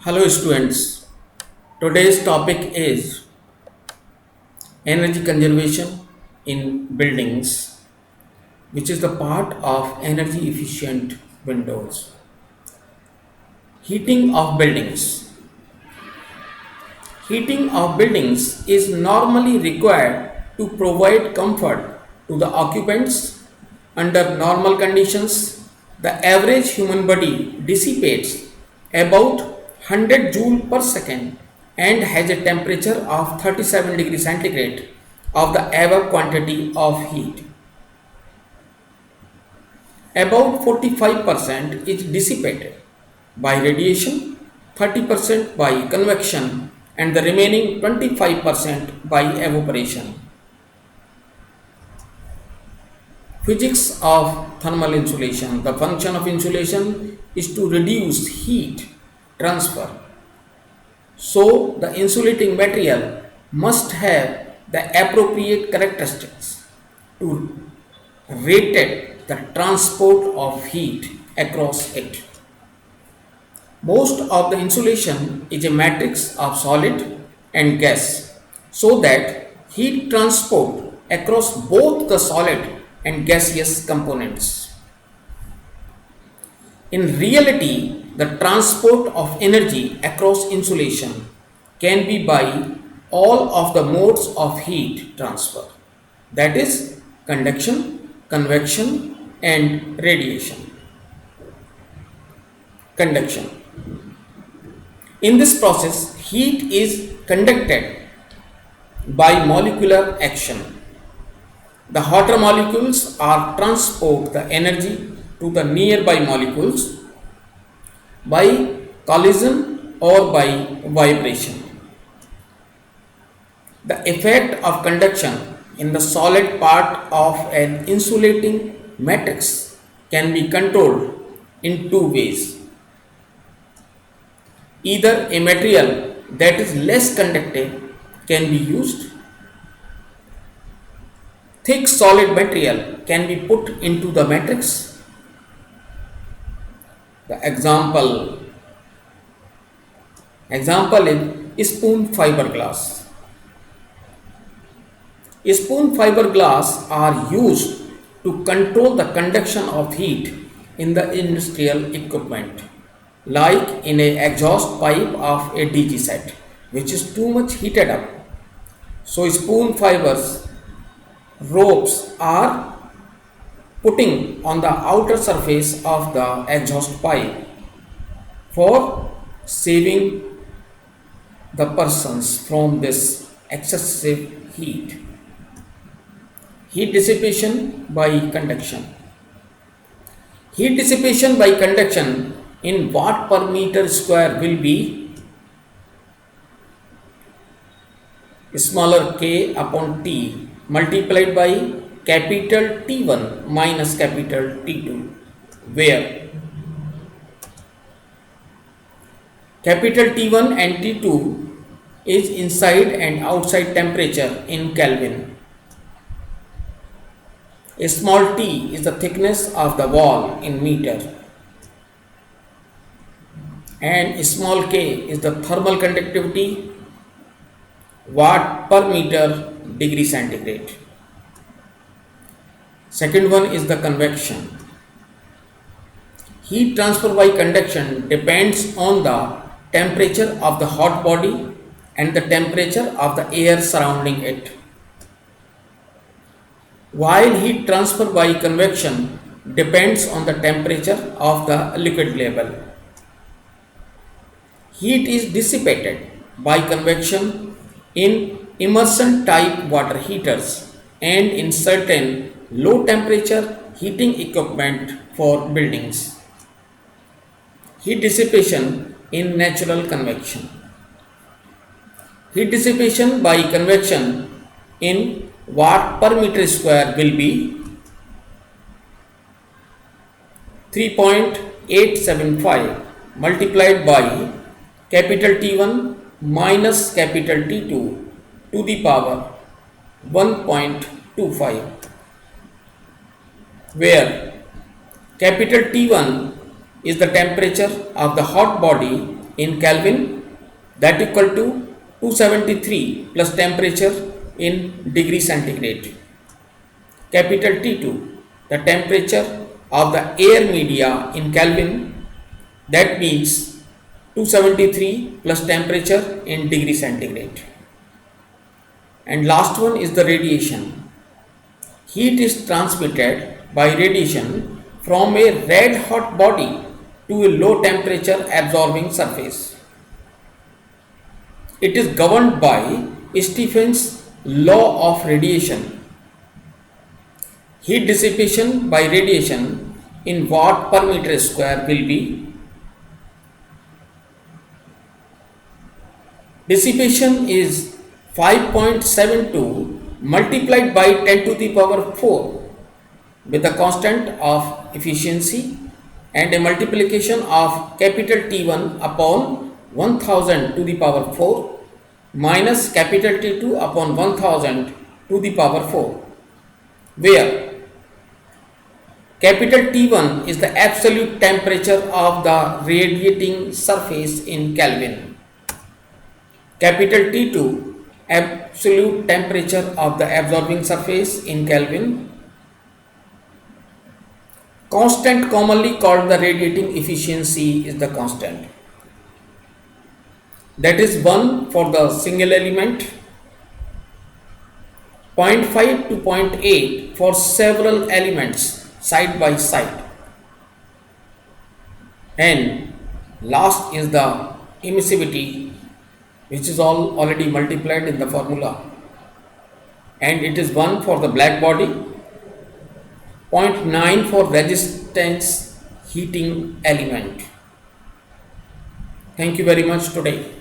Hello students, today's topic is energy conservation in buildings, which is the part of energy efficient windows. Heating of buildings. Heating of buildings is normally required to provide comfort to the occupants under normal conditions. The average human body dissipates about 100 joule per second and has a temperature of 37 degrees centigrade of the above quantity of heat. About 45% is dissipated by radiation, 30% by convection, and the remaining 25% by evaporation. Physics of thermal insulation. The function of insulation is to reduce heat transfer. So, the insulating material must have the appropriate characteristics to rate the transport of heat across it. Most of the insulation is a matrix of solid and gas, so that heat transport across both the solid and gaseous components. In reality, the transport of energy across insulation can be by all of the modes of heat transfer, that is, conduction, convection, and radiation. Conduction. In this process, heat is conducted by molecular action. The hotter molecules are transport the energy to the nearby molecules by collision or by vibration. The effect of conduction in the solid part of an insulating matrix can be controlled in two ways. Either a material that is less conductive can be used. Thick solid material can be put into the matrix. The example is spoon fiberglass. Spoon fiberglass are used to control the conduction of heat in the industrial equipment, like in a exhaust pipe of a DG set, which is too much heated up. So spoon fibers ropes are putting on the outer surface of the exhaust pipe for saving the persons from this excessive heat. Heat dissipation by conduction. Heat dissipation by conduction in watt per meter square will be smaller k upon T multiplied by capital T1 minus capital T2, where capital T1 and T2 is inside and outside temperature in Kelvin. A small t is the thickness of the wall in meter, and small k is the thermal conductivity watt per meter degree centigrade. Second one is the convection. Heat transfer by conduction depends on the temperature of the hot body and the temperature of the air surrounding it. While heat transfer by convection depends on the temperature of the liquid level. Heat is dissipated by convection in immersion type water heaters and in certain low temperature heating equipment for buildings. Heat dissipation in natural convection. Heat dissipation by convection in watt per meter square will be 3.875 multiplied by capital T1 minus capital T2 to the power 1.25, where capital T1 is the temperature of the hot body in Kelvin, that equal to 273 plus temperature in degree centigrade. Capital T2, the temperature of the air media in Kelvin, that means 273 plus temperature in degree centigrade. And last one is the radiation. Heat is transmitted by radiation from a red hot body to a low temperature absorbing surface. It is governed by Stephen's law of radiation. Heat dissipation by radiation in watt per meter square will be, dissipation is 5.72 multiplied by 10 to the power 4 with a constant of efficiency and a multiplication of capital T1 upon 1000 to the power 4 minus capital T2 upon 1000 to the power 4, where capital T1 is the absolute temperature of the radiating surface in Kelvin. Capital T2, absolute temperature of the absorbing surface in Kelvin. Constant commonly called the radiating efficiency is the constant. That is 1 for the single element, 0.5 to 0.8 for several elements side by side. And last is the emissivity, which is already multiplied in the formula, and it is 1 for the black body, 0.9 for resistance heating element. Thank you very much today.